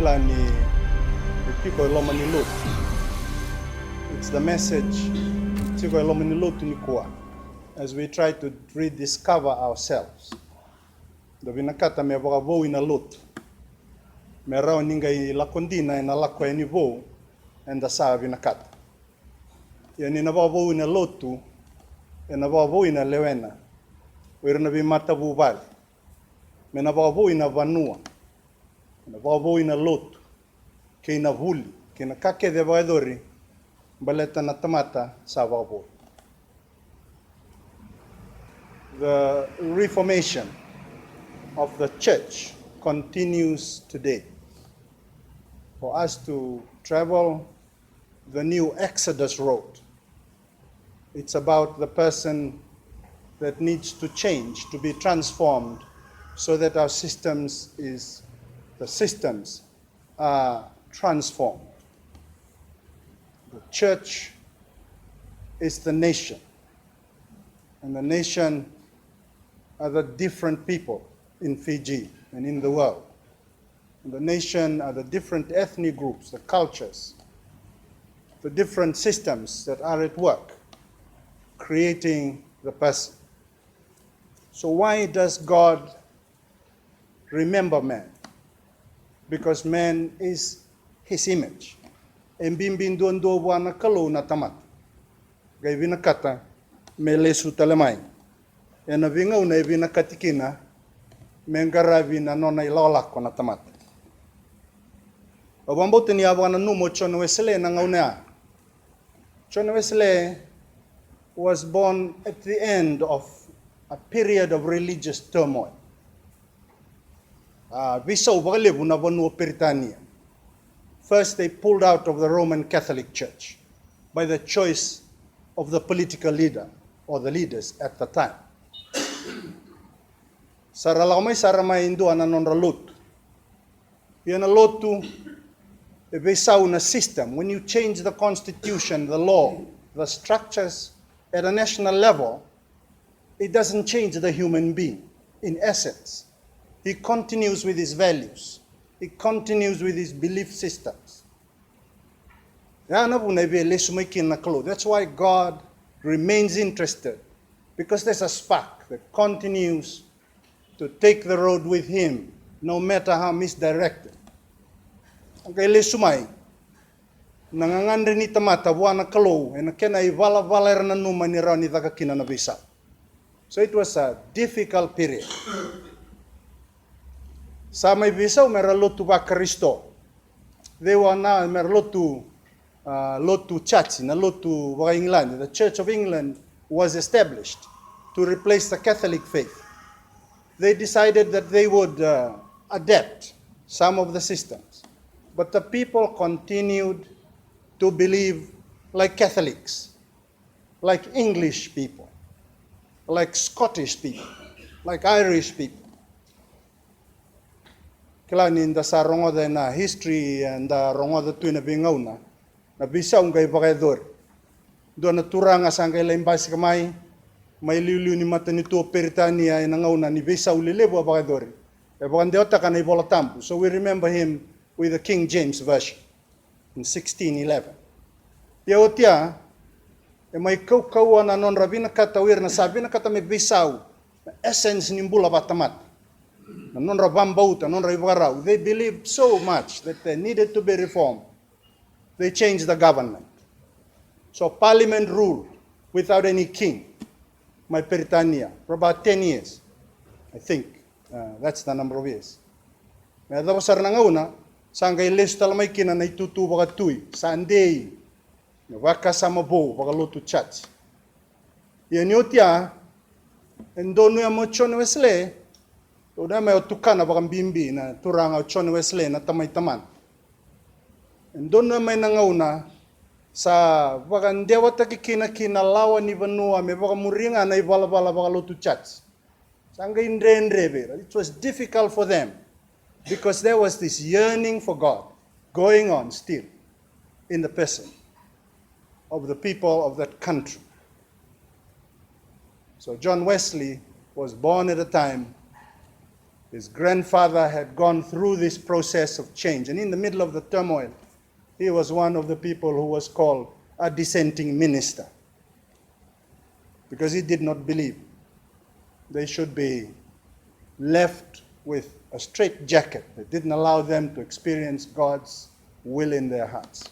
kila ni piko iloma ni lut. It's the message tiko iloma ni lut ni kuwa as we try to rediscover ourselves. Do binakata me vo ina lut. Me rao ninga I lakondina ina lakwa ni vo and the sa binakata. Yani na vo ina lotu ina vo ina lewena. Wirna bi matabu bali. Me na vo ina vanua. Na vo ina lotu. Ke ina vuli, ke na kake de vaedori, baleta na tamata sa vo. The reformation of the church continues today. For us to travel the new Exodus road, it's about the person that needs to change, to be transformed, so that our systems are transformed. The church is the nation, and the nation are the different people in Fiji and in the world. And the nation are the different ethnic groups, the cultures, the different systems that are at work, creating the person. So why does God remember man? Because man is his image. Embimbin dondo wana kalo na tamat. Gaivina kata melesu talemai. Ena vinga una evina katikina mengaravi na nona ilalako na tamat. Obambote ni awana numo John Wesley na ngaunea. John Wesley was born at the end of a period of religious turmoil. Visau bagalebu na vanua Peritania. First, they pulled out of the Roman Catholic Church by the choice of the political leader or the leaders at the time. Saramay Indo ananonra lotu. Yana lotu visau na system. When you change the constitution, the law, the structures at a national level, it doesn't change the human being in essence. He continues with his values. He continues with his belief systems. That's why God remains interested, because there's a spark that continues to take the road with him, no matter how misdirected. Okay, lesumay. Nangangandre ni tamata buana kalo, and kena ivala valer na numa ni rani takakina na bisa. So it was a difficult period. Sa may visaw meralotu ba Kristo. They were now meralotu lotu church na lotu ba England. The Church of England was established to replace the Catholic faith. They decided that they would adapt some of the systems, but the people continued to believe like Catholics, like English people, like Scottish people, like Irish people. Kila ninda sa rongoda na history and rongoda tu na bingauna na bisa ungay bakador do na turanga sangay laimbas kamay may liuliu ni mata nito Peritania na ngauna ni bisa ulilebo bakador e bakandeota kana ibolatampu. So we remember him with the King James version in 1611. Yaotia e may kaukawa na non rabina katawir na sabi na kata may bisaw na essence ni mbula batamat. They believed so much that they needed to be reformed. They changed the government. So parliament ruled without any king. My Peritania for about 10 years. I think that's the number of years. May adabasar na ngauna, sangay list talamay kina na itutu bakatui, Sunday, waka samabo, bakalotu church. Yan yotia, endono ya mo John Wesley, udah may tukana bakang bimbi na turanga John Wesley na tamay-taman. Doon na may nangauna sa bakang dewa takikina-kinalawa ni Vanua, may baka muringa na ibalabala baka lotu chats. Sangga indre-indre. It was difficult for them because there was this yearning for God going on still in the person of the people of that country. So John Wesley was born at a time His grandfather had gone through this process of change, and in the middle of the turmoil, he was one of the people who was called a dissenting minister, because he did not believe they should be left with a straitjacket that didn't allow them to experience God's will in their hearts.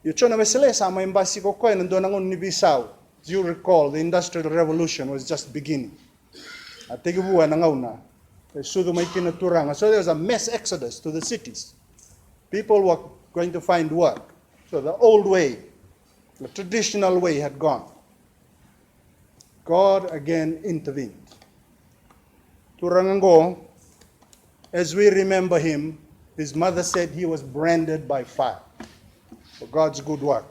Yuchona Wesley sama embassy ko koy nandoon ang Unibisaw. As you recall, the Industrial Revolution was just beginning. At tigibuan ang una, sudo may kinaturanga. So there was a mass exodus to the cities. People were going to find work. So the old way, the traditional way had gone. God again intervened. Turangango, as we remember him, his mother said he was branded by fire for God's good work.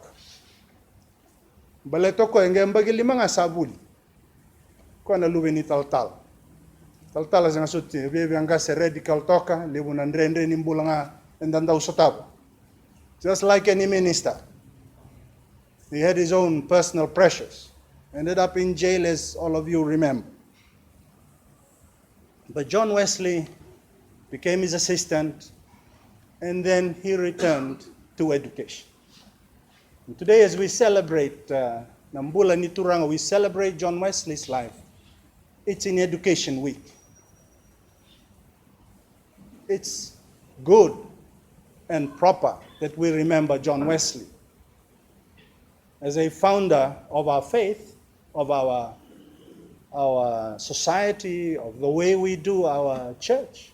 Baleto ko engem bagi limang asabuli. Ko na luwi ni tal-tal. Tal-tal sa ngasuti, bibi ang gas radical toka, libunan rendre nimbulanga endandaw sa tabo. Just like any minister. He had his own personal pressures. Ended up in jail, as all of you remember. But John Wesley became his assistant, and then he returned to education. And today, as we celebrate Nambula Nituranga, we celebrate John Wesley's life. It's in Education Week. It's good and proper that we remember John Wesley as a founder of our faith, of our society, of the way we do our church.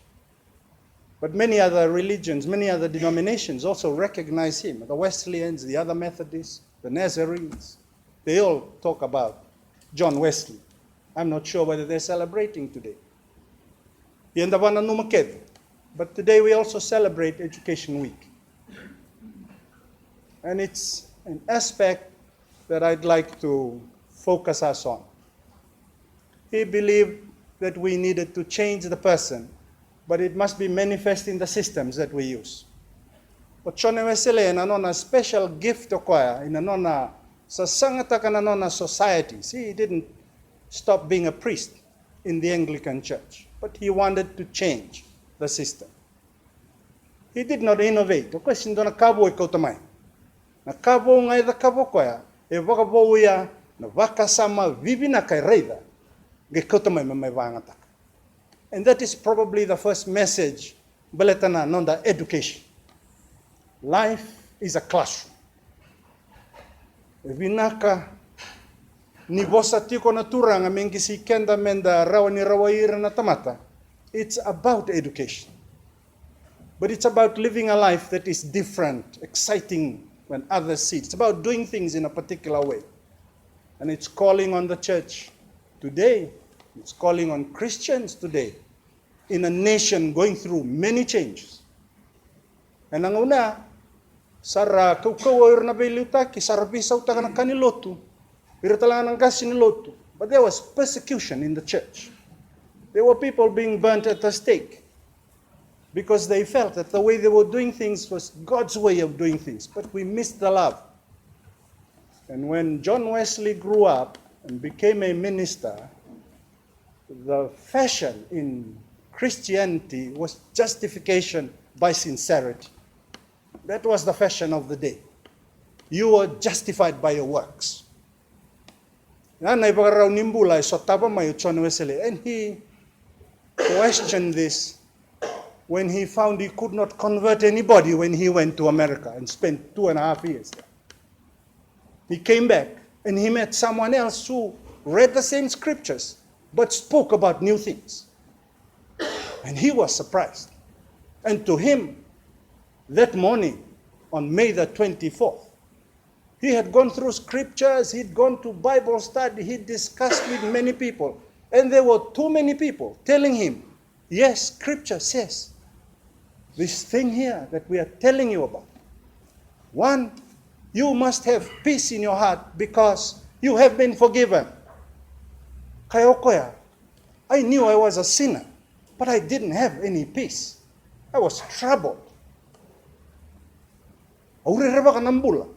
But many other religions, many other denominations also recognize him. The Wesleyans, the other Methodists, the Nazarenes, they all talk about John Wesley. I'm not sure whether they're celebrating today. But today we also celebrate Education Week. And it's an aspect that I'd like to focus us on. He believed that we needed to change the person, but it must be manifest in the systems that we use. But John Wesley na special gift to choir in anona sa sangata kananona society. See, he didn't stop being a priest in the Anglican Church, but he wanted to change the system. He did not innovate. O kasi ndo nakabo ikaw tamay. Nakabo ngay da kabo choir, e wakabo ya na wakasama vivina kay reida. Ikaw tamay may wangatak. And that is probably the first message, baletana nonda education. Life is a classroom. Vinaka ni bosa tiko na turanga mengi si kenda menda rawa ni rawaira na tamata. It's about education. But it's about living a life that is different, exciting when others see it. It's about doing things in a particular way. And it's calling on the church today. It's calling on Christians today in a nation going through many changes. And ang una, sara kaukawair na bailutaki, sara bisaw taga na kanilotu, iratalangan ng kasi nilotu. But there was persecution in the church. There were people being burnt at the stake because they felt that the way they were doing things was God's way of doing things. But we missed the love. And when John Wesley grew up and became a minister, the fashion in Christianity was justification by sincerity. That was the fashion of the day. You were justified by your works. And he questioned this when he found he could not convert anybody when he went to America and spent 2.5 years there. He came back and he met someone else who read the same scriptures but spoke about new things. And he was surprised. And to him, that morning, on May the 24th, he had gone through scriptures, he'd gone to Bible study, he'd discussed with many people. And there were too many people telling him, yes, scripture says this thing here that we are telling you about. One, you must have peace in your heart because you have been forgiven. Kayokoya, I knew I was a sinner, but I didn't have any peace. I was troubled. Aurere ka nambula.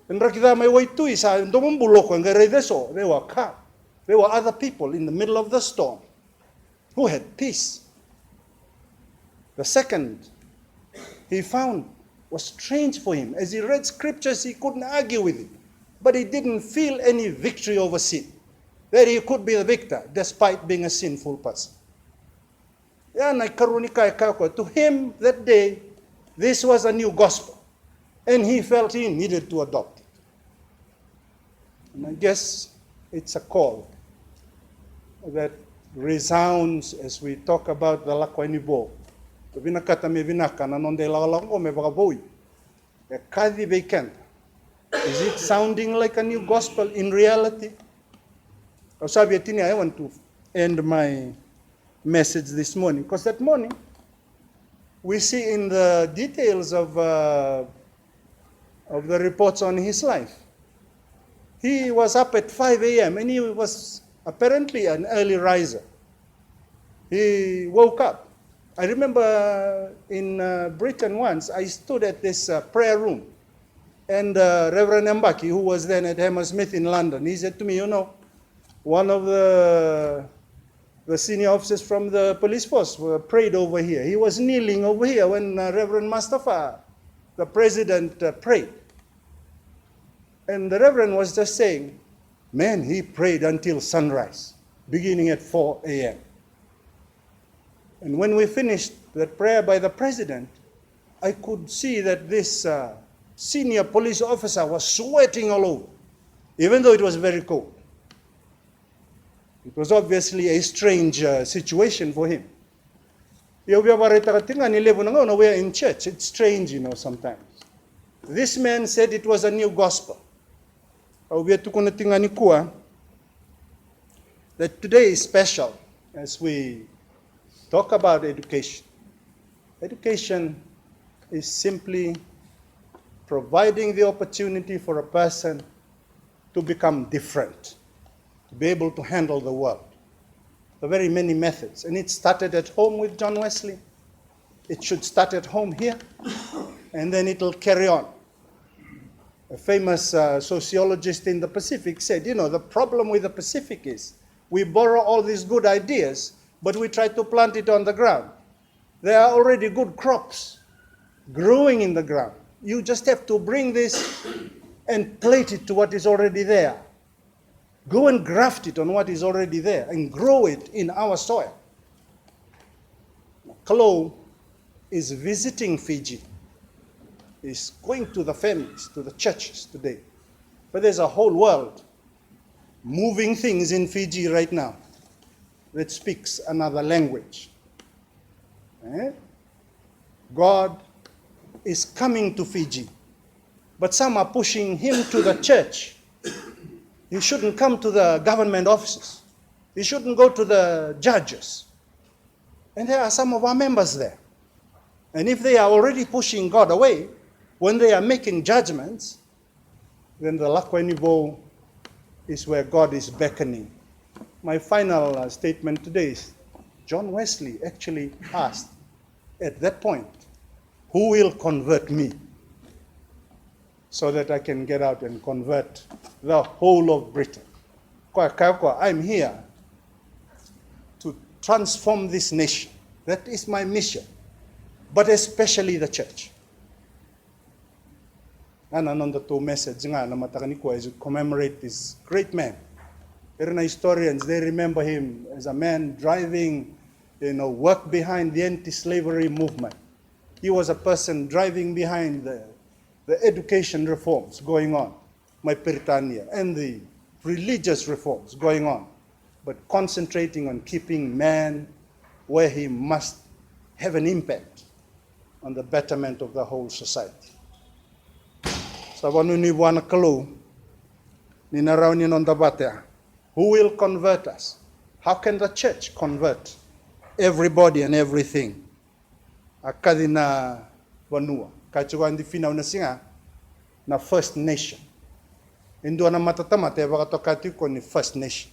Endra kita may waitu isa ndomumbulo ko ngare deso. There were other people in the middle of the storm. who had peace. The second he found was strange for him. As he read scriptures, he couldn't argue with it. But he didn't feel any victory over sin. That he could be the victor despite being a sinful person. To him that day, this was a new gospel. And he felt he needed to adopt it. And I guess it's a call that resounds as we talk about the Lakwainibo. Vinakata me vinaka na nonde lalango me vakavoi. Kadi vacant. Is it sounding like a new gospel in reality? I want to end my message this morning, because that morning we see in the details of the reports on his life. He was up at 5 a.m. and he was apparently an early riser. He woke up. I remember in Britain once, I stood at this prayer room, and Reverend Mbaki, who was then at Hammersmith in London, he said to me, one of the senior officers from the police force prayed over here. He was kneeling over here when Reverend Mustafa, the president, prayed. And the Reverend was just saying, man, he prayed until sunrise, beginning at 4 a.m. And when we finished that prayer by the president, I could see that this senior police officer was sweating all over, even though it was very cold. It was obviously a strange situation for him. We are in church. It's strange, sometimes. This man said it was a new gospel. That today is special as we talk about education. Education is simply providing the opportunity for a person to become different, to be able to handle the world. There are very many methods. And it started at home with John Wesley. It should start at home here, and then it'll carry on. A famous sociologist in the Pacific said, the problem with the Pacific is we borrow all these good ideas, but we try to plant it on the ground. There are already good crops growing in the ground. You just have to bring this and plate it to what is already there. Go and graft it on what is already there and grow it in our soil. Kalo is visiting Fiji. He's going to the families, to the churches today. But there's a whole world moving things in Fiji right now that speaks another language. God is coming to Fiji, but some are pushing him to the church. He shouldn't come to the government offices. He shouldn't go to the judges. And there are some of our members there. And if they are already pushing God away, when they are making judgments, then the Lakwainibo is where God is beckoning. My final statement today is, John Wesley actually asked at that point, who will convert me? So that I can get out and convert the whole of Britain. I'm here to transform this nation. That is my mission. But especially the church. And another two message nga na matakani ko is to commemorate this great man. Irina historians, they remember him as a man driving, work behind the anti-slavery movement. He was a person driving behind the education reforms going on, my Britannia, and the religious reforms going on, but concentrating on keeping man where he must have an impact on the betterment of the whole society. Sabanu ni buwana kalu, ni naraw ni nondabate. Who will convert us? How can the church convert everybody and everything? Akadi na Vanua. Kachuwa ndi finaw na singa na First Nation. Indo na matatamata ya wakatokati ko ni First Nation.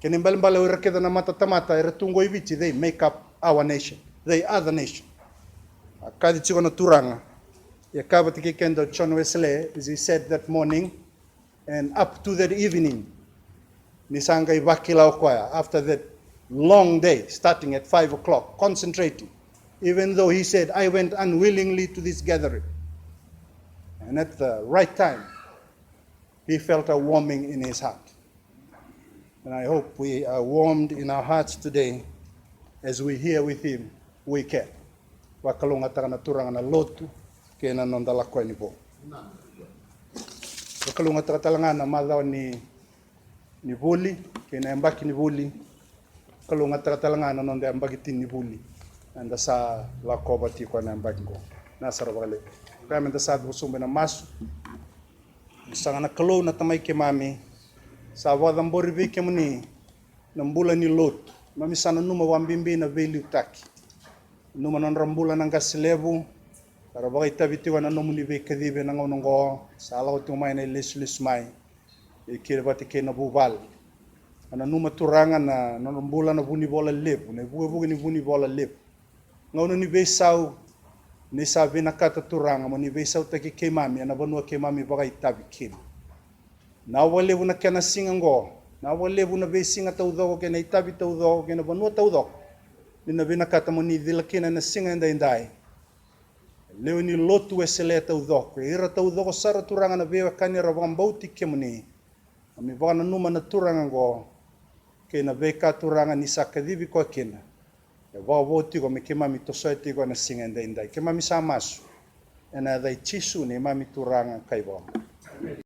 Kinimbalimbala urakeda na matatamata iratungo ibichi, they make up our nation. They are the nation. Akadi chiko na turanga. Yakabati kendo John Wesley, as he said that morning, and up to that evening, Nisanga Ibakila Okwaya. After that, long day, starting at 5 o'clock, concentrating, even though he said, I went unwillingly to this gathering. And at the right time, he felt a warming in his heart. And I hope we are warmed in our hearts today as we hear with him, we can. Wakalunga takana turanga na lotu, kena nondala koe ni bo. Wakalunga takatalanga na madhaw ni vuli, kena ambaki ni vuli. Wakalunga takatalanga na nonde ambaki tin ni vuli. Anda sa la koba ti kwa na ambaki ko. Nasa rabagale. Kaya menda sa busumbe na masu. Sanga na kalau na tamay ke mami. Sa wadang boribi ke muni. Nambula ni lot. Mami sana numa wambimbi na veli utaki. Numa non rambula ng kasilebu. Para bagay tabitiwa na numuni ve kadibe ng onongo. Sa alaw tumay na ilis mai. Ikira bati ke na bubal. Ana numa turangan na rambula na vuni bola lebu. Na buga ni vuni bola lebu. Ngayon ni besaw ni sabi na kataturanga mo ni besaw taki kay mami ana banwa kay mami bagay tabi kin. Nawale na kana singango. Nawale na besinga tawdo ko na itabi tawdo ko na banwa tawdo. Ni na binakata mo ni dilakina na singa indai. Leo ni lotu esele tawdo ko. Ira tawdo ko sara turanga na bewa kanira bambauti kemuni. Ami bana numa na turanga go. Kay na beka turanga ni sakadibi ko kina. Vau tigo me ke mami to soe tigo na singa indai. Ke mami sa masu. Ena dai chisu ne mami turanga kai vau.